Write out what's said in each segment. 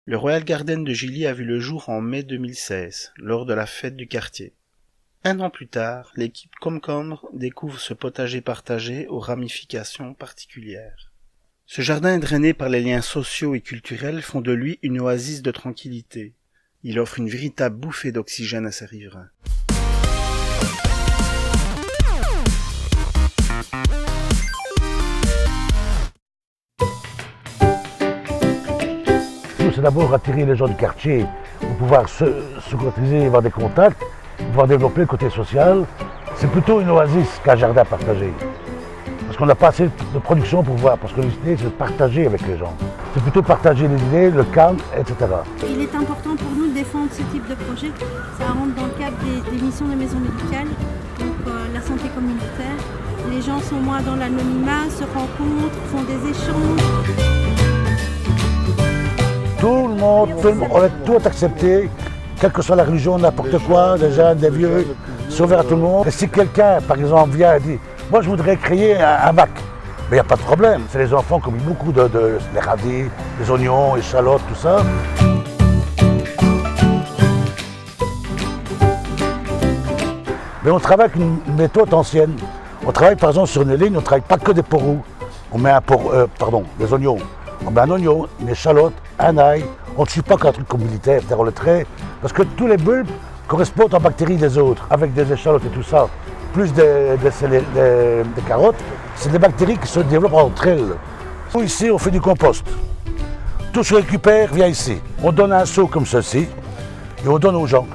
Le Royal Garden de Gilly a vu le jour en mai 2016, lors de la fête du quartier. Un an plus tard, l'équipe Comcombre découvre ce potager partagé aux ramifications particulières. Ce jardin est drainé par les liens sociaux et culturels font de lui une oasis de tranquillité. Il offre une véritable bouffée d'oxygène à ses riverains. C'est d'abord attirer les gens du quartier pour pouvoir se cotiser, avoir des contacts, pouvoir développer le côté social. C'est plutôt une oasis qu'un jardin partagé. Parce qu'on n'a pas assez de production pour voir, parce que l'idée c'est de partager avec les gens. C'est plutôt partager les idées, le calme, etc. Il est important pour nous de défendre ce type de projet. Ça rentre dans le cadre des missions des maisons médicales, donc la santé communautaire. Les gens sont moins dans l'anonymat, se rencontrent, font des échanges. Tout le monde, on a tout accepté, quelle que soit la religion, n'importe quoi, des jeunes, des vieux, c'est ouvert à tout le monde. Et si quelqu'un, par exemple, vient et dit « moi je voudrais créer un bac », mais il n'y a pas de problème. C'est les enfants qui ont mis beaucoup les radis, les oignons, les échalotes, tout ça. Mais on travaille avec une méthode ancienne. On travaille par exemple sur une ligne, on ne travaille pas que des poireaux. On met des oignons. On met un oignon, une échalote, un ail. On ne tue pas qu'un truc comme militaire, c'est-à-dire on le trait. Parce que tous les bulbes correspondent aux bactéries des autres. Avec des échalotes et tout ça, plus des carottes, c'est des bactéries qui se développent entre elles. Nous, ici, on fait du compost. Tout ce qu'on récupère vient ici. On donne un seau comme ceci et on donne aux gens.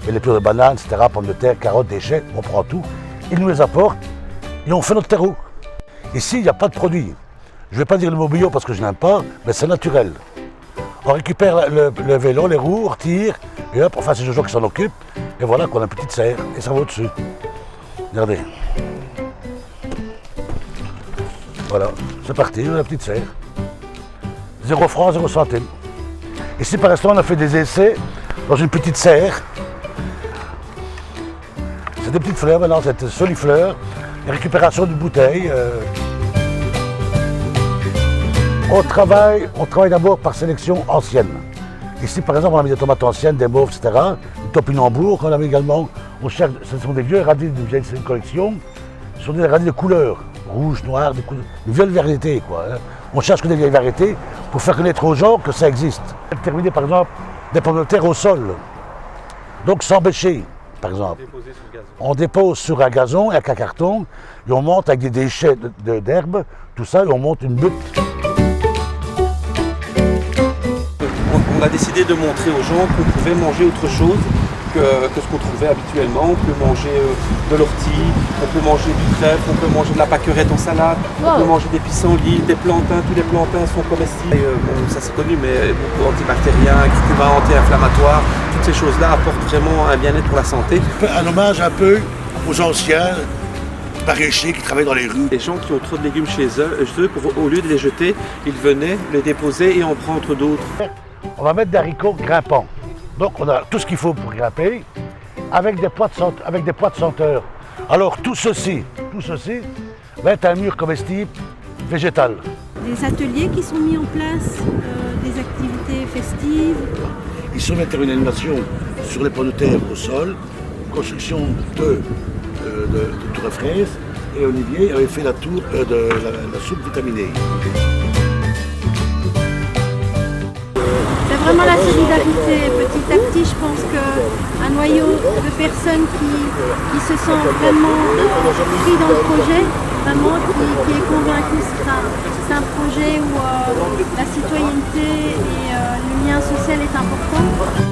Et les pures de bananes, etc., pommes de terre, carottes, déchets, on prend tout. Ils nous les apportent et on fait notre terreau. Ici, il n'y a pas de produits. Je ne vais pas dire le mot bio parce que je n'aime pas, mais c'est naturel. On récupère le vélo, les roues, on retire, et hop, enfin c'est Jojo qui s'en occupe, et voilà qu'on a une petite serre, et ça va au-dessus. Regardez. Voilà, c'est parti, on a la petite serre. 0 francs, 0 centimes. Ici par l'instant, on a fait des essais dans une petite serre. C'est des petites fleurs maintenant, c'est solifleurs, et récupération de bouteilles. On travaille d'abord par sélection ancienne. Ici, par exemple, on a mis des tomates anciennes, des mauves, etc. Des topinambours, on a mis également. On cherche, ce sont des vieux radis d'une vieille collection. Ce sont des radis de couleur, rouge, noir, de vieilles variétés, quoi. On cherche que des vieilles variétés pour faire connaître aux gens que ça existe. Terminer, par exemple, des pommes de terre au sol. Donc sans bêcher, par exemple. On dépose sur un gazon avec un carton et on monte avec des déchets d'herbe, tout ça, et on monte une butte. On a décidé de montrer aux gens qu'on pouvait manger autre chose que ce qu'on trouvait habituellement. On peut manger de l'ortie, on peut manger du trèfle, on peut manger de la pâquerette en salade, on peut manger des pissenlits, des plantains, tous les plantains sont comestibles. Ça c'est connu, mais beaucoup antibactériens, curcuma, anti-inflammatoires, toutes ces choses-là apportent vraiment un bien-être pour la santé. Un hommage un peu aux anciens maraîchers qui travaillent dans les rues. Les gens qui ont trop de légumes chez eux, au lieu de les jeter, ils venaient les déposer et en prendre d'autres. On va mettre des haricots grimpants. Donc on a tout ce qu'il faut pour grimper, avec des pois de senteur. Alors tout ceci va être un mur comestible végétal. Des ateliers qui sont mis en place, des activités festives. Ici on va faire une animation sur les pommes de terre au sol, construction de tour à fraises, et Olivier avait fait la tour de la soupe vitaminée. C'est vraiment la solidarité. Petit à petit, je pense qu'un noyau de personnes qui se sentent vraiment pris dans le projet, vraiment qui est convaincu, c'est un projet où la citoyenneté et le lien social est important.